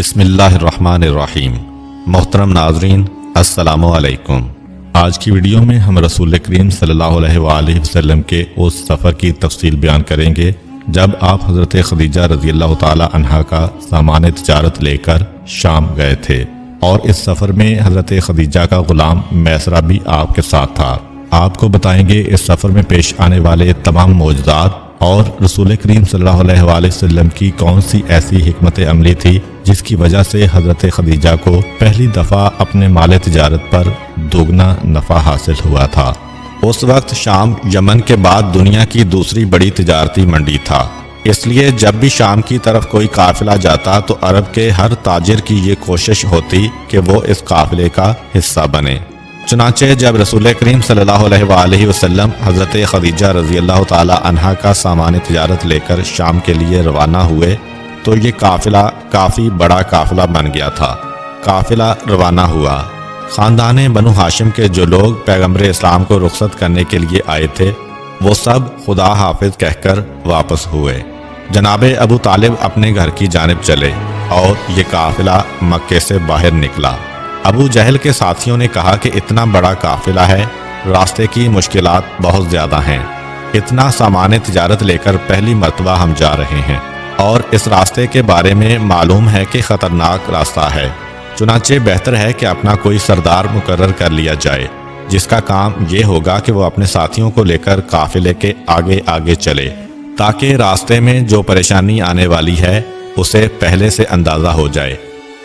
बिस्मिल्लाह अर्रहमान अर्रहीम। मोहतरम नाजरीन, अस्सलामु अलैकुम। आज की वीडियो में हम रसूल करीम सल्लल्लाहु अलैहि वसल्लम के उस सफ़र की तफसील बयान करेंगे जब आप हज़रत खदीजा रज़ी अल्लाह ताला अन्हा का सामान तिजारत लेकर शाम गए थे, और इस सफ़र में हज़रत खदीजा का ग़ुलाम मैसरा भी आपके साथ था। आपको बताएंगे इस सफ़र में पेश आने वाले तमाम मौजज़ात और रसूल करीम सल्लल्लाहु अलैहि वसल्लम की कौन सी ऐसी हिकमत अमली थी जिसकी वजह से हज़रत खदीजा को पहली दफ़ा अपने माल तिजारत पर दोगुना नफ़ा हासिल हुआ था। उस वक्त शाम यमन के बाद दुनिया की दूसरी बड़ी तिजारती मंडी था, इसलिए जब भी शाम की तरफ कोई काफिला जाता तो अरब के हर ताजिर की ये कोशिश होती कि वो इस काफिले का हिस्सा बने। चुनांचे जब रसूल करीम सल्लल्लाहु अलैहि वसल्लम हज़रत खदीजा रज़ी अल्लाह ताला अन्हा का सामान तिजारत लेकर शाम के लिए रवाना हुए तो ये काफिला काफ़ी बड़ा काफिला बन गया था। काफिला रवाना हुआ। ख़ानदान बनु हाशिम के जो लोग पैगम्बर इस्लाम को रुखसत करने के लिए आए थे वो सब खुदा हाफिज कहकर वापस हुए। जनाब अबू तालिब अपने घर की जानिब चले और ये काफिला मक्के से बाहर निकला। अबू जहल के साथियों ने कहा कि इतना बड़ा काफिला है, रास्ते की मुश्किलात बहुत ज़्यादा हैं। इतना सामान तिजारत लेकर पहली मर्तबा हम जा रहे हैं और इस रास्ते के बारे में मालूम है कि ख़तरनाक रास्ता है। चुनांचे बेहतर है कि अपना कोई सरदार मुकर्रर कर लिया जाए जिसका काम ये होगा कि वो अपने साथियों को लेकर काफिले के आगे आगे चले, ताकि रास्ते में जो परेशानी आने वाली है उसे पहले से अंदाज़ा हो जाए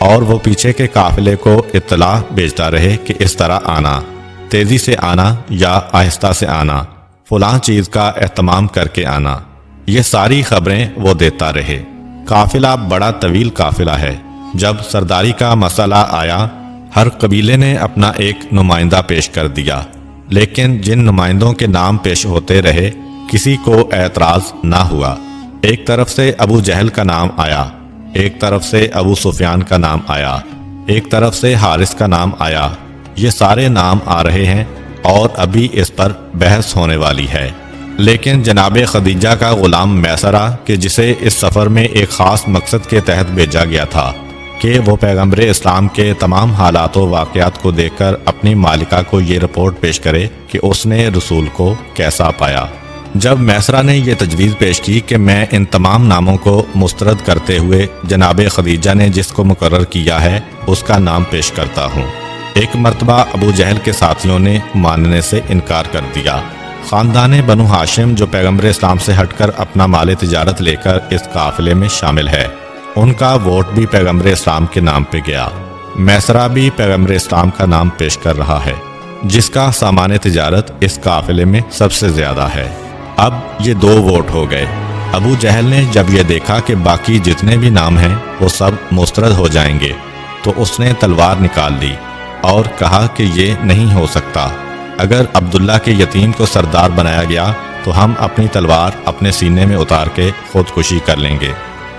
और वो पीछे के काफिले को इत्तला भेजता रहे कि इस तरह आना, तेज़ी से आना या आहिस्ता से आना, फ़लाँ चीज़ का एहतमाम करके आना। ये सारी खबरें वो देता रहे। काफिला बड़ा तवील काफिला है। जब सरदारी का मसला आया, हर कबीले ने अपना एक नुमाइंदा पेश कर दिया, लेकिन जिन नुमाइंदों के नाम पेश होते रहे किसी को एतराज़ ना हुआ। एक तरफ से अबू जहल का नाम आया, एक तरफ से अबू सुफियान का नाम आया, एक तरफ से हारिस का नाम आया। ये सारे नाम आ रहे हैं और अभी इस पर बहस होने वाली है। लेकिन जनाब खदीजा का ग़ुलाम मैसरा कि जिसे इस सफ़र में एक ख़ास मकसद के तहत भेजा गया था कि वो पैगम्बर इस्लाम के तमाम हालात व वाक़यात को देखकर अपनी मालिका को ये रिपोर्ट पेश करे कि उसने रसूल को कैसा पाया। जब मैसरा ने यह तजवीज़ पेश की कि मैं इन तमाम नामों को मुस्तरद करते हुए जनाब खदीजा ने जिसको मुकर्रर किया है उसका नाम पेश करता हूँ, एक मरतबा अबू जहल के साथियों ने मानने से इनकार कर दिया। ख़ानदान बनु हाशिम जो पैगम्बर इस्लाम से हटकर अपना माल तिजारत लेकर इस काफिले में शामिल है, उनका वोट भी पैगम्बर इस्लाम के नाम पे गया। मैसरा भी पैगम्बर इस्लाम का नाम पेश कर रहा है जिसका सामान तिजारत इस काफिले में सबसे ज़्यादा है। अब ये दो वोट हो गए। अबू जहल ने जब ये देखा कि बाकी जितने भी नाम हैं वो सब मुस्तरद हो जाएंगे तो उसने तलवार निकाल ली और कहा कि ये नहीं हो सकता। अगर अब्दुल्ला के यतीम को सरदार बनाया गया तो हम अपनी तलवार अपने सीने में उतार के खुदकुशी कर लेंगे।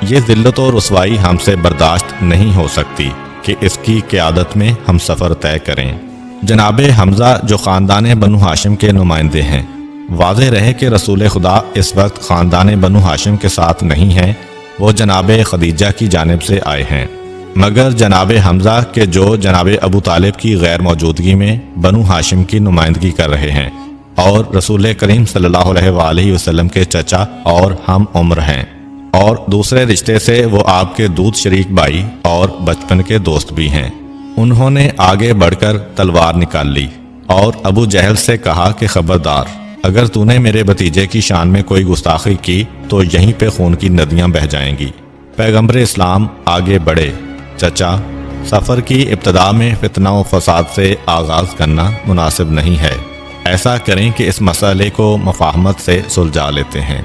ये ज़िल्लत और रुसवाई हमसे बर्दाश्त नहीं हो सकती कि इसकी क़यादत में हम सफ़र तय करें। जनाब हमज़ा जो ख़ानदान बनु हाशिम के नुमाइंदे हैं, वाज़ेह रहे कि रसूल खुदा इस वक्त ख़ानदान बनु हाशिम के साथ नहीं हैं, वो जनाब खदीजा की जानिब से आए हैं। मगर जनाब हमज़ा के जो जनाब अबू तालिब की गैर मौजूदगी में बनु हाशिम की नुमाइंदगी कर रहे हैं और रसूल करीम सल्लल्लाहु अलैहि वसल्लम के चचा और हम उम्र हैं, और दूसरे रिश्ते से वो आपके दूध शरीक भाई और बचपन के दोस्त भी हैं। उन्होंने आगे बढ़कर तलवार निकाल ली और अबू जहल से कहा कि खबरदार, अगर तूने मेरे भतीजे की शान में कोई गुस्ताखी की तो यहीं पे खून की नदियां बह जाएंगी। पैगम्बर इस्लाम आगे बढ़े। चचा, सफ़र की इब्तदा में फितना व फसाद से आगाज़ करना मुनासिब नहीं है। ऐसा करें कि इस मसले को मफाहमत से सुलझा लेते हैं।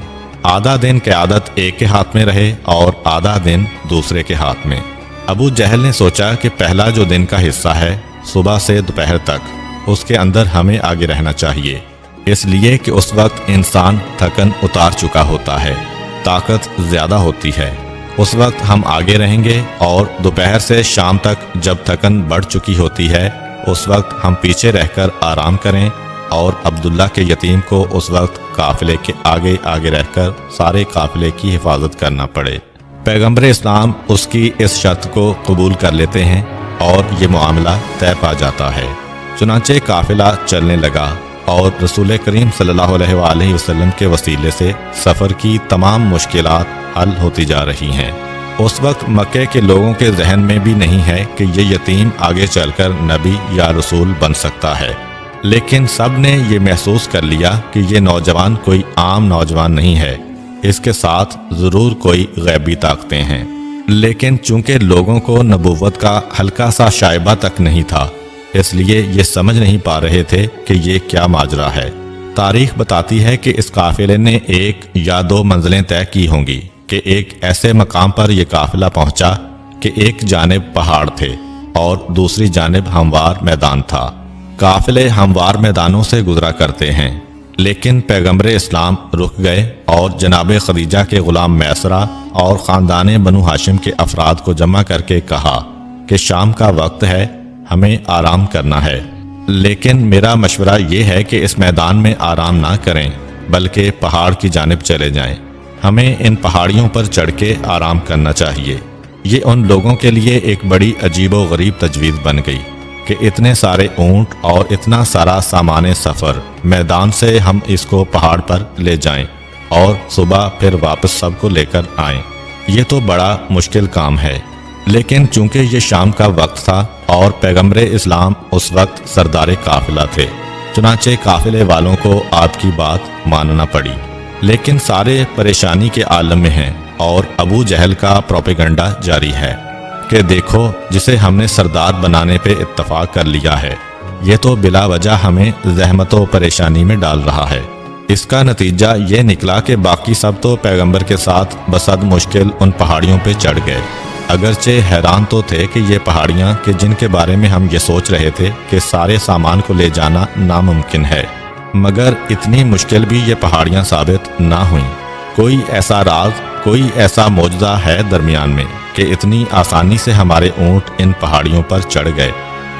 आधा दिन क़यादत एक के हाथ में रहे और आधा दिन दूसरे के हाथ में। अबू जहल ने सोचा कि पहला जो दिन का हिस्सा है सुबह से दोपहर तक, उसके अंदर हमें आगे रहना चाहिए, इसलिए कि उस वक्त इंसान थकन उतार चुका होता है, ताकत ज़्यादा होती है। उस वक्त हम आगे रहेंगे और दोपहर से शाम तक जब थकन बढ़ चुकी होती है उस वक्त हम पीछे रहकर आराम करें और अब्दुल्ला के यतीम को उस वक्त काफिले के आगे आगे रहकर सारे काफिले की हिफाजत करना पड़े। पैगंबर इस्लाम उसकी इस शर्त को कबूल कर लेते हैं और ये मामला तय पा जाता है। चुनांचे काफिला चलने लगा और रसूल करीम सल्लल्लाहु अलैहि वसल्लम के वसीले से सफ़र की तमाम मुश्किलात हल होती जा रही हैं। उस वक्त मक्के के लोगों के जहन में भी नहीं है कि ये यतीम आगे चलकर नबी या रसूल बन सकता है, लेकिन सब ने ये महसूस कर लिया कि ये नौजवान कोई आम नौजवान नहीं है, इसके साथ ज़रूर कोई गैबी ताकतें हैं। लेकिन चूंकि लोगों को नबूवत का हल्का सा शायबा तक नहीं था, इसलिए ये समझ नहीं पा रहे थे कि ये क्या माजरा है। तारीख बताती है कि इस काफिले ने 1 या 2 मंजिलें तय की होंगी कि एक ऐसे मकाम पर यह काफिला पहुंचा कि एक जानिब पहाड़ थे और दूसरी जानिब हमवार मैदान था। काफिले हमवार मैदानों से गुजरा करते हैं, लेकिन पैगंबर इस्लाम रुक गए और जनाब खदीजा के गुलाम मैसरा और ख़ानदान बनु हाशिम के अफराद को जमा करके कहा कि शाम का वक्त है, हमें आराम करना है, लेकिन मेरा मशवरा ये है कि इस मैदान में आराम ना करें बल्कि पहाड़ की जानिब चले जाएं। हमें इन पहाड़ियों पर चढ़ के आराम करना चाहिए। ये उन लोगों के लिए एक बड़ी अजीब व गरीब तजवीज़ बन गई कि इतने सारे ऊँट और इतना सारा सामान सफ़र मैदान से हम इसको पहाड़ पर ले जाएं और सुबह फिर वापस सबको लेकर आएं। ये तो बड़ा मुश्किल काम है। लेकिन चूंकि ये शाम का वक्त था और पैगंबर इस्लाम उस वक्त सरदार काफिला थे, चुनांचे काफिले वालों को आपकी बात मानना पड़ी। लेकिन सारे परेशानी के आलम में हैं और अबू जहल का प्रोपेगंडा जारी है कि देखो, जिसे हमने सरदार बनाने पे इत्तफाक कर लिया है, ये तो बिला वजह हमें ज़हमत व परेशानी में डाल रहा है। इसका नतीजा ये निकला कि बाकी सब तो पैगंबर के साथ बसद मुश्किल उन पहाड़ियों पे चढ़ गए। अगरचे हैरान तो थे कि ये पहाड़ियाँ कि जिनके बारे में हम ये सोच रहे थे कि सारे सामान को ले जाना नामुमकिन है, मगर इतनी मुश्किल भी ये पहाड़ियाँ साबित ना हुई। कोई ऐसा राज, कोई ऐसा मौजज़ा है दरमियान में कि इतनी आसानी से हमारे ऊँट इन पहाड़ियों पर चढ़ गए।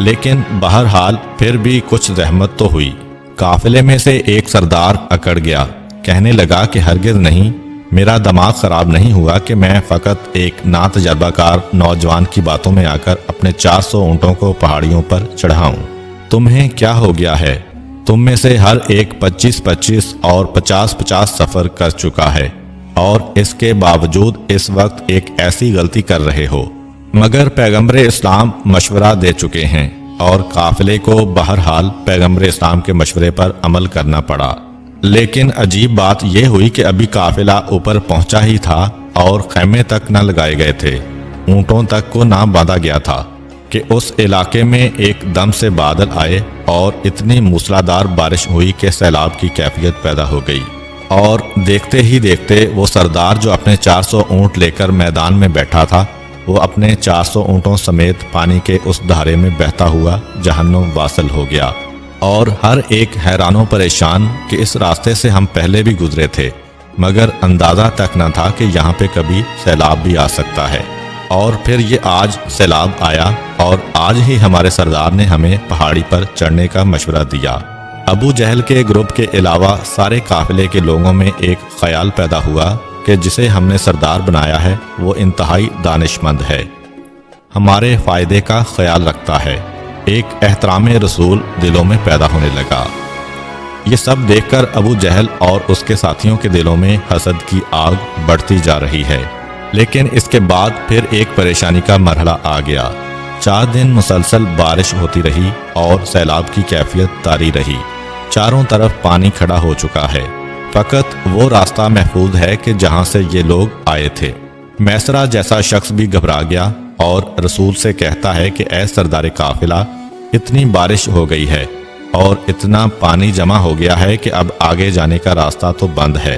लेकिन बहरहाल फिर भी कुछ ज़हमत तो हुई। काफिले में से एक सरदार अकड़ गया, कहने लगा कि हरगिज़ नहीं, मेरा दिमाग ख़राब नहीं हुआ कि मैं फ़कत एक नातजर्बाकार नौजवान की बातों में आकर अपने 400 ऊँटों को पहाड़ियों पर चढ़ाऊँ। तुम्हें क्या हो गया है? तुम में से हर एक 25-25 और 50-50 सफ़र कर चुका है और इसके बावजूद इस वक्त एक ऐसी गलती कर रहे हो। मगर पैगंबर इस्लाम मशवरा दे चुके हैं और काफिले को बहरहाल पैगंबर इस्लाम के मशवरे पर अमल करना पड़ा। लेकिन अजीब बात यह हुई कि अभी काफिला ऊपर पहुंचा ही था और खैमे तक न लगाए गए थे, ऊँटों तक को ना बांधा गया था कि उस इलाके में एकदम से बादल आए और इतनी मूसलाधार बारिश हुई कि सैलाब की कैफियत पैदा हो गई। और देखते ही देखते वो सरदार जो अपने 400 ऊँट लेकर मैदान में बैठा था, वो अपने 400 ऊँटों समेत पानी के उस धारे में बहता हुआ जहन्नुम वासल हो गया। और हर एक हैरानों परेशान कि इस रास्ते से हम पहले भी गुजरे थे, मगर अंदाज़ा तक न था कि यहाँ पे कभी सैलाब भी आ सकता है। और फिर ये आज सैलाब आया और आज ही हमारे सरदार ने हमें पहाड़ी पर चढ़ने का मशवरा दिया। अबू जहल के ग्रुप के अलावा सारे काफिले के लोगों में एक ख्याल पैदा हुआ कि जिसे हमने सरदार बनाया है वो इंतहाई दानिशमंद है, हमारे फ़ायदे का ख्याल रखता है। एक एहतराम रसूल दिलों में पैदा होने लगा। ये सब देखकर अबू जहल और उसके साथियों के दिलों में हसद की आग बढ़ती जा रही है। लेकिन इसके बाद फिर एक परेशानी का मरहला आ गया। 4 दिन मुसलसल बारिश होती रही और सैलाब की कैफियत तारी रही। चारों तरफ पानी खड़ा हो चुका है। फ़कत वो रास्ता महफूज है कि जहाँ से ये लोग आए थे। मैसरा जैसा शख्स भी घबरा गया और रसूल से कहता है कि ऐ सरदार काफिला, इतनी बारिश हो गई है और इतना पानी जमा हो गया है कि अब आगे जाने का रास्ता तो बंद है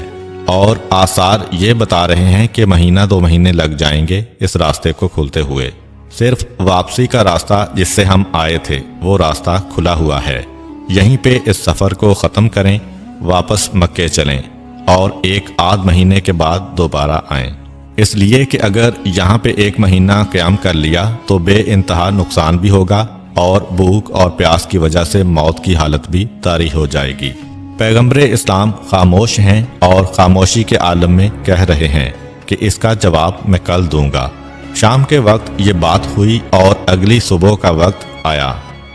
और आसार ये बता रहे हैं कि 1-2 महीने लग जाएंगे इस रास्ते को खुलते हुए। सिर्फ वापसी का रास्ता जिससे हम आए थे वो रास्ता खुला हुआ है। यहीं पे इस सफ़र को ख़त्म करें, वापस मक्के चलें और 1-8 महीने के बाद दोबारा आएं। इसलिए कि अगर यहाँ पे 1 महीना क़याम कर लिया तो बेइंतहा नुकसान भी होगा और भूख और प्यास की वजह से मौत की हालत भी तारी हो जाएगी। पैगंबर इस्लाम खामोश हैं और खामोशी के आलम में कह रहे हैं کہ اس کا جواب میں کل دوں گا۔ شام کے وقت یہ بات ہوئی اور اگلی صبح کا وقت آیا۔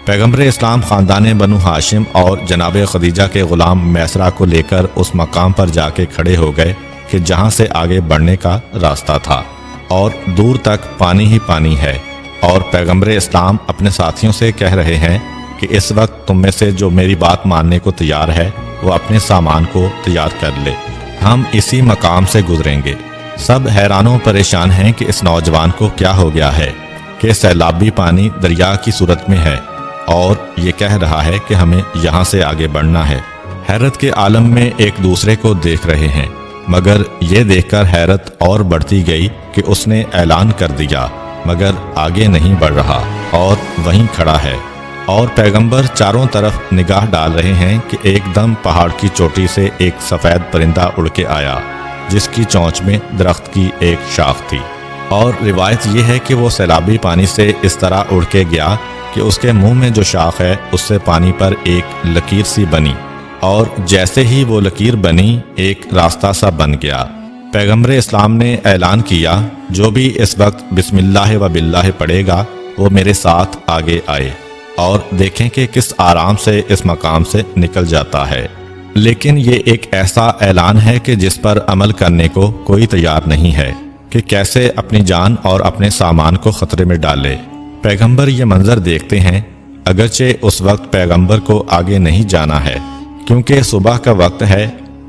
پیغمبر اسلام خاندان بنو ہاشم اور جناب خدیجہ کے غلام میسرہ کو لے کر اس مقام پر جا کے کھڑے ہو گئے کہ جہاں سے آگے بڑھنے کا راستہ تھا اور دور تک پانی ہی پانی ہے، اور پیغمبر اسلام اپنے ساتھیوں سے کہہ رہے ہیں کہ اس وقت تم میں سے جو میری بات ماننے کو تیار ہے وہ اپنے سامان کو تیار کر لے، ہم اسی مقام سے گزریں گے۔ سب حیران و پریشان ہیں کہ اس نوجوان کو کیا ہو گیا ہے کہ سیلابی پانی دریا کی صورت میں ہے اور یہ کہہ رہا ہے کہ ہمیں یہاں سے آگے بڑھنا ہے۔ حیرت کے عالم میں ایک دوسرے کو دیکھ رہے ہیں، مگر یہ دیکھ کر حیرت اور بڑھتی گئی کہ اس نے اعلان کر دیا مگر آگے نہیں بڑھ رہا اور وہیں کھڑا ہے، اور پیغمبر چاروں طرف نگاہ ڈال رہے ہیں کہ ایک دم پہاڑ کی چوٹی سے ایک سفید پرندہ اڑ کے آیا جس کی چونچ میں درخت کی ایک شاخ تھی، اور روایت یہ ہے کہ وہ سیلابی پانی سے اس طرح اڑ کے گیا کہ اس کے منہ میں جو شاخ ہے اس سے پانی پر ایک لکیر سی بنی، اور جیسے ہی وہ لکیر بنی ایک راستہ سا بن گیا۔ پیغمبر اسلام نے اعلان کیا جو بھی اس وقت بسم اللہ و باللہ پڑھے گا وہ میرے ساتھ آگے آئے اور دیکھیں کہ کس آرام سے اس مقام سے نکل جاتا ہے۔ لیکن یہ ایک ایسا اعلان ہے کہ جس پر عمل کرنے کو کوئی تیار نہیں ہے کہ کیسے اپنی جان اور اپنے سامان کو خطرے میں ڈالے۔ پیغمبر یہ منظر دیکھتے ہیں، اگرچہ اس وقت پیغمبر کو آگے نہیں جانا ہے کیونکہ صبح کا وقت ہے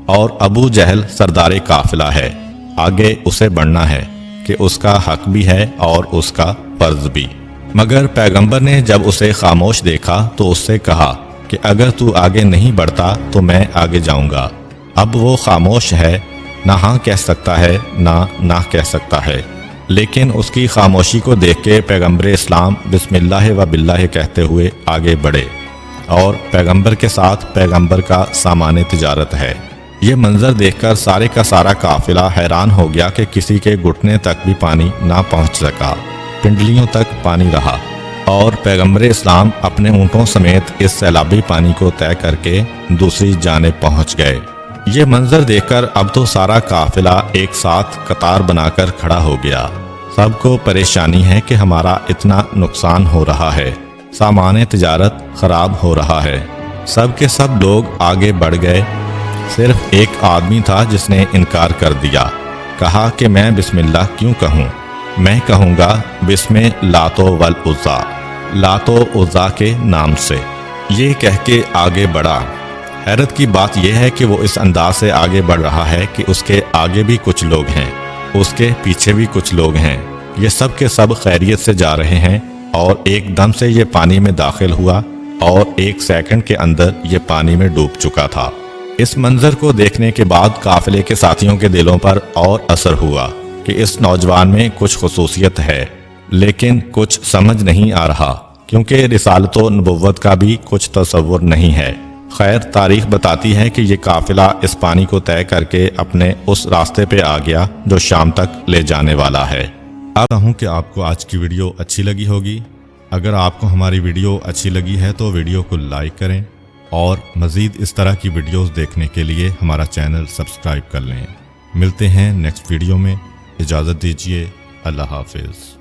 اور ابو جہل سردار قافلہ ہے، آگے اسے بڑھنا ہے کہ اس کا حق بھی ہے اور اس کا فرض بھی۔ مگر پیغمبر نے جب اسے خاموش دیکھا تو اس سے کہا کہ اگر تو آگے نہیں بڑھتا تو میں آگے جاؤں گا۔ اب وہ خاموش ہے، نہ ہاں کہہ سکتا ہے نہ کہہ سکتا ہے، لیکن اس کی خاموشی کو دیکھ کے پیغمبر اسلام بسم اللہ و باللہ کہتے ہوئے آگے بڑھے، اور پیغمبر کے ساتھ پیغمبر کا سامان تجارت ہے۔ یہ منظر دیکھ کر سارے کا سارا قافلہ حیران ہو گیا کہ کسی کے گھٹنے تک بھی پانی نہ پہنچ سکا، پنڈلیوں تک پانی رہا، اور پیغمبر اسلام اپنے اونٹوں سمیت اس سیلابی پانی کو طے کر کے دوسری جانب پہنچ گئے۔ یہ منظر دیکھ کر اب تو سارا قافلہ ایک ساتھ قطار بنا کر کھڑا ہو گیا۔ سب کو پریشانی ہے کہ ہمارا اتنا نقصان ہو رہا ہے، سامان تجارت خراب ہو رہا ہے۔ سب کے سب لوگ آگے بڑھ گئے، صرف ایک آدمی تھا جس نے انکار کر دیا، کہا کہ میں بسم اللہ کیوں کہوں، میں کہوں گا بسم لات والعزیٰ، لات و عزیٰ کے نام سے۔ یہ کہہ کے آگے بڑھا۔ حیرت کی بات یہ ہے کہ وہ اس انداز سے آگے بڑھ رہا ہے کہ اس کے آگے بھی کچھ لوگ ہیں، اس کے پیچھے بھی کچھ لوگ ہیں، یہ سب کے سب خیریت سے جا رہے ہیں، اور ایک دم سے یہ پانی میں داخل ہوا اور ایک سیکنڈ کے اندر یہ پانی میں ڈوب چکا تھا۔ اس منظر کو دیکھنے کے بعد قافلے کے ساتھیوں کے دلوں پر اور اثر ہوا کہ اس نوجوان میں کچھ خصوصیت ہے، لیکن کچھ سمجھ نہیں آ رہا کیونکہ رسالت و نبوت کا بھی کچھ تصور نہیں ہے۔ خیر، تاریخ بتاتی ہے کہ یہ قافلہ اس پانی کو طے کر کے اپنے اس راستے پہ آ گیا جو شام تک لے جانے والا ہے۔ اب چاہوں کہ آپ کو آج کی ویڈیو اچھی لگی ہوگی۔ اگر آپ کو ہماری ویڈیو اچھی لگی ہے تو ویڈیو کو لائک کریں، اور مزید اس طرح کی ویڈیوز دیکھنے کے لیے ہمارا چینل سبسکرائب کر لیں۔ ملتے ہیں نیکسٹ ویڈیو میں، اجازت دیجیے، اللہ حافظ۔